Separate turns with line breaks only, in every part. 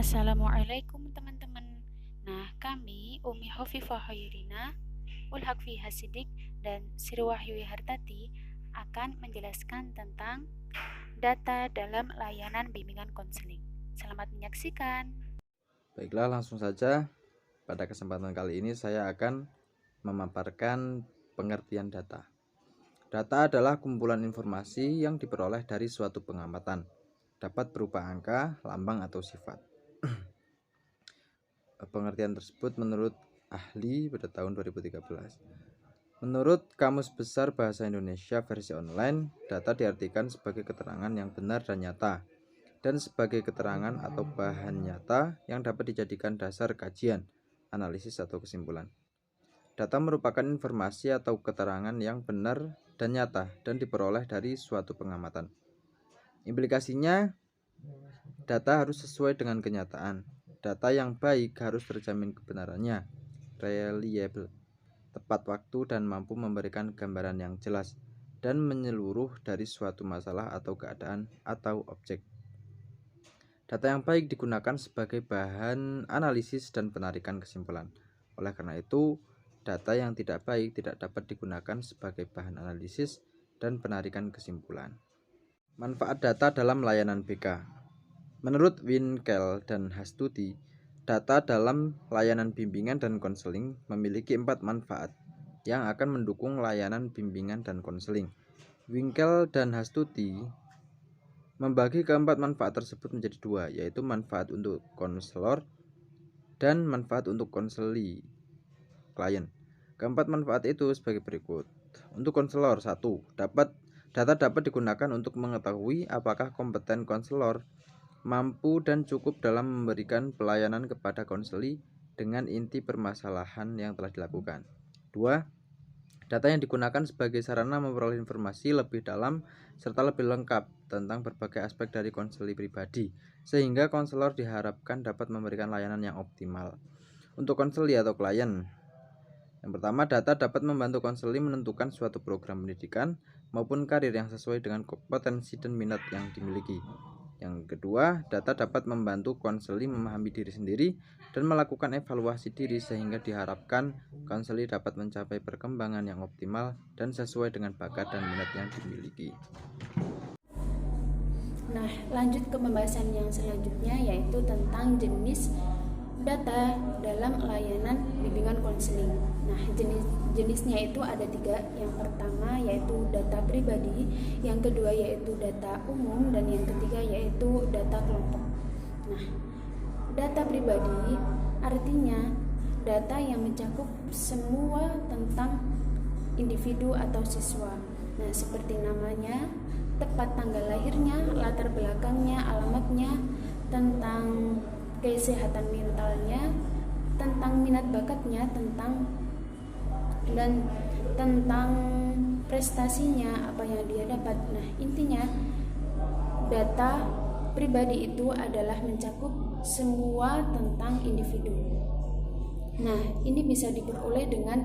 Assalamualaikum teman-teman. Nah, kami Umi Hovifah Hoyrina, Ulhaq Fi Hasidik, dan Sri Wahyui Hartati akan menjelaskan tentang data dalam layanan bimbingan konseling. Selamat menyaksikan.
Baiklah, langsung saja. Pada kesempatan kali ini saya akan memaparkan pengertian data. Data adalah kumpulan informasi yang diperoleh dari suatu pengamatan. Dapat berupa angka, lambang, atau sifat. Pengertian tersebut menurut ahli pada tahun 2013. Menurut Kamus Besar Bahasa Indonesia versi online, data diartikan sebagai keterangan yang benar dan nyata, dan sebagai keterangan atau bahan nyata yang dapat dijadikan dasar kajian, analisis, atau kesimpulan. Data merupakan informasi atau keterangan yang benar dan nyata dan diperoleh dari suatu pengamatan. Implikasinya, data harus sesuai dengan kenyataan. Data yang baik harus terjamin kebenarannya, reliable, tepat waktu, dan mampu memberikan gambaran yang jelas dan menyeluruh dari suatu masalah atau keadaan atau objek. Data yang baik digunakan sebagai bahan analisis dan penarikan kesimpulan. Oleh karena itu, data yang tidak baik tidak dapat digunakan sebagai bahan analisis dan penarikan kesimpulan. Manfaat data dalam layanan BK. Menurut Winkel dan Hastuti, data dalam layanan bimbingan dan konseling memiliki 4 manfaat yang akan mendukung layanan bimbingan dan konseling. Winkel dan Hastuti membagi keempat manfaat tersebut menjadi 2, yaitu manfaat untuk konselor dan manfaat untuk konseli klien. Keempat manfaat itu sebagai berikut. Untuk konselor, 1. Data dapat digunakan untuk mengetahui apakah kompeten konselor mampu dan cukup dalam memberikan pelayanan kepada konseli dengan inti permasalahan yang telah dilakukan. 2. Data yang digunakan sebagai sarana memperoleh informasi lebih dalam serta lebih lengkap tentang berbagai aspek dari konseli pribadi, sehingga konselor diharapkan dapat memberikan layanan yang optimal. Untuk konseli atau klien, yang pertama, data dapat membantu konseli menentukan suatu program pendidikan maupun karir yang sesuai dengan kompetensi dan minat yang dimiliki. Yang kedua, data dapat membantu konseli memahami diri sendiri dan melakukan evaluasi diri sehingga diharapkan konseli dapat mencapai perkembangan yang optimal dan sesuai dengan bakat dan minat yang dimiliki.
Nah, lanjut ke pembahasan yang selanjutnya, yaitu tentang jenis data dalam layanan bimbingan konseling. Nah, jenisnya itu ada 3. Yang pertama yaitu data pribadi, yang kedua yaitu data umum, dan yang ketiga yaitu data kelompok. Nah, data pribadi artinya data yang mencakup semua tentang individu atau siswa. Nah, seperti namanya, tepat tanggal lahirnya, latar belakangnya, alamatnya, tentang kesehatan mentalnya, tentang minat bakatnya, tentang prestasinya, apa yang dia dapat. Nah, intinya data pribadi itu adalah mencakup semua tentang individu. Nah, ini bisa diperoleh dengan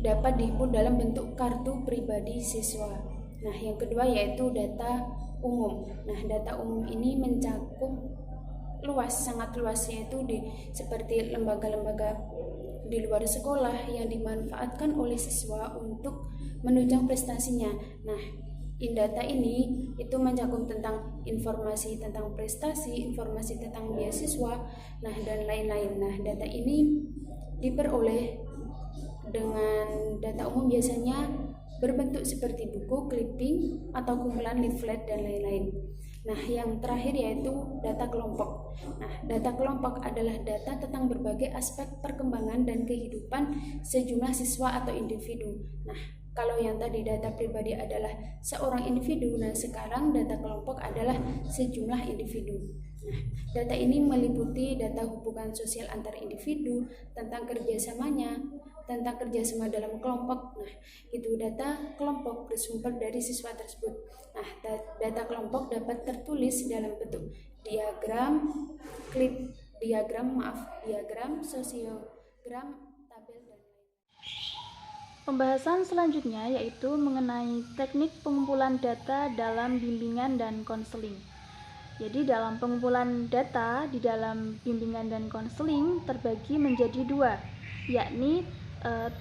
dapat dihimpun dalam bentuk kartu pribadi siswa. Nah, yang kedua yaitu data umum. Nah, data umum ini mencakup luas, sangat luas, yaitu seperti lembaga-lembaga di luar sekolah yang dimanfaatkan oleh siswa untuk menunjang prestasinya. Nah, data ini itu mencakup tentang informasi tentang prestasi, informasi tentang beasiswa, nah dan lain-lain. Nah, data ini diperoleh dengan data umum biasanya berbentuk seperti buku, clipping, atau kumpulan leaflet dan lain-lain. Nah, yang terakhir yaitu data kelompok. Nah, data kelompok adalah data tentang berbagai aspek perkembangan dan kehidupan sejumlah siswa atau individu. Nah, kalau yang tadi data pribadi adalah seorang individu, nah sekarang data kelompok adalah sejumlah individu. Nah, data ini meliputi data hubungan sosial antar individu, tentang kerjasamanya, tentang kerjasama dalam kelompok. Nah, itu data kelompok bersumber dari siswa tersebut. Nah, data kelompok dapat tertulis dalam bentuk diagram, diagram, sosiogram, tabel, dan lain-lain.
Pembahasan selanjutnya yaitu mengenai teknik pengumpulan data dalam bimbingan dan konseling. Jadi dalam pengumpulan data di dalam bimbingan dan konseling terbagi menjadi dua, yakni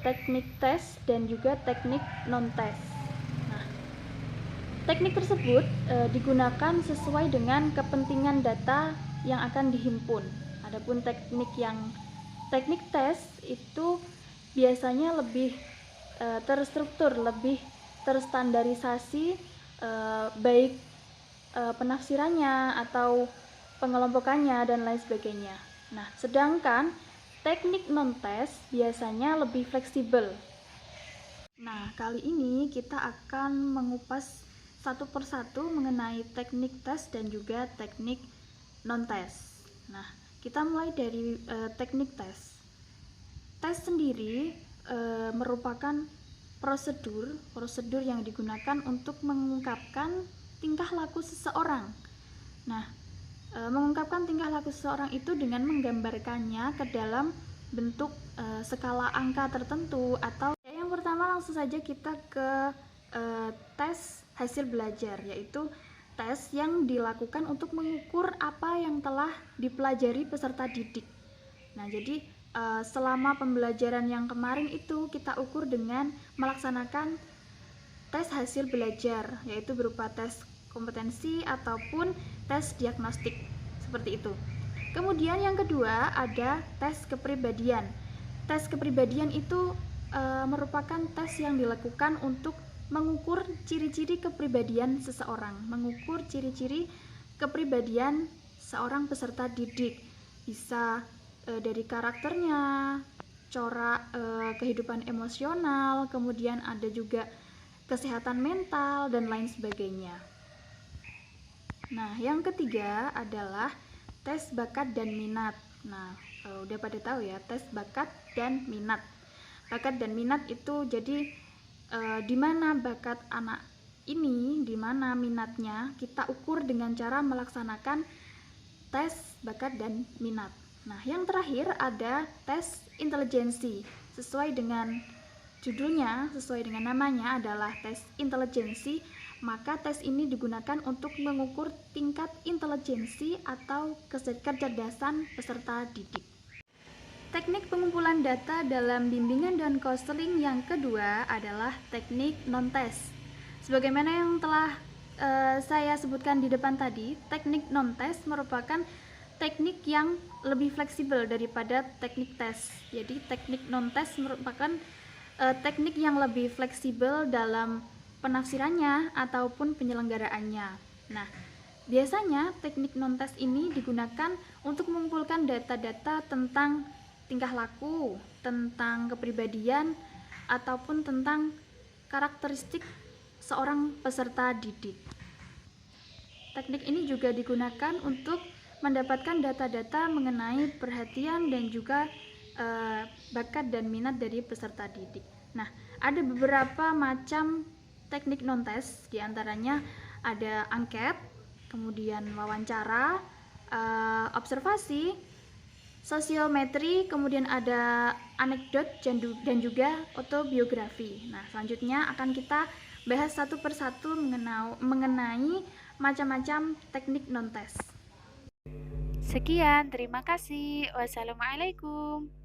teknik tes dan juga teknik non-tes. Nah, teknik tersebut digunakan sesuai dengan kepentingan data yang akan dihimpun. Adapun teknik tes itu biasanya lebih terstruktur, lebih terstandarisasi, baik penafsirannya atau pengelompokannya dan lain sebagainya. Nah, sedangkan teknik non-tes biasanya lebih fleksibel. Nah, kali ini kita akan mengupas satu persatu mengenai teknik tes dan juga teknik non-tes. Nah, kita mulai dari teknik tes. Tes sendiri merupakan prosedur yang digunakan untuk mengungkapkan tingkah laku seseorang. Nah, mengungkapkan tingkah laku seseorang itu dengan menggambarkannya ke dalam bentuk skala angka tertentu atau yang pertama langsung saja kita ke tes hasil belajar, yaitu tes yang dilakukan untuk mengukur apa yang telah dipelajari peserta didik. Nah, jadi selama pembelajaran yang kemarin itu kita ukur dengan melaksanakan tes hasil belajar, yaitu berupa tes kompetensi ataupun tes diagnostik, seperti itu. Kemudian yang kedua ada tes kepribadian. Tes kepribadian itu merupakan tes yang dilakukan untuk mengukur ciri-ciri kepribadian seseorang, mengukur ciri-ciri kepribadian seorang peserta didik. Bisa dari karakternya, corak kehidupan emosional, kemudian ada juga kesehatan mental dan lain sebagainya. Nah, yang ketiga adalah tes bakat dan minat. Nah, udah pada tahu ya, tes bakat dan minat. Bakat dan minat itu jadi di mana bakat anak ini, di mana minatnya, kita ukur dengan cara melaksanakan tes bakat dan minat. Nah, yang terakhir ada tes intelijensi. Sesuai dengan judulnya, sesuai dengan namanya adalah tes intelijensi, maka tes ini digunakan untuk mengukur tingkat intelijensi atau kecerdasan peserta didik. Teknik pengumpulan data dalam bimbingan dan konseling yang kedua adalah teknik non-tes. Sebagaimana yang telah saya sebutkan di depan tadi, teknik non-tes merupakan teknik yang lebih fleksibel daripada teknik tes. Jadi teknik non-tes merupakan teknik yang lebih fleksibel dalam penafsirannya ataupun penyelenggaraannya. Nah, biasanya teknik non-tes ini digunakan untuk mengumpulkan data-data tentang tingkah laku, tentang kepribadian, ataupun tentang karakteristik seorang peserta didik. Teknik ini juga digunakan untuk mendapatkan data-data mengenai perhatian dan juga bakat dan minat dari peserta didik. Nah, ada beberapa macam teknik non-tes, diantaranya ada angket, kemudian wawancara, observasi, sosiometri, kemudian ada anekdot dan juga autobiografi. Nah, selanjutnya akan kita bahas satu persatu mengenai macam-macam teknik non-tes.
Sekian, terima kasih. Wassalamualaikum.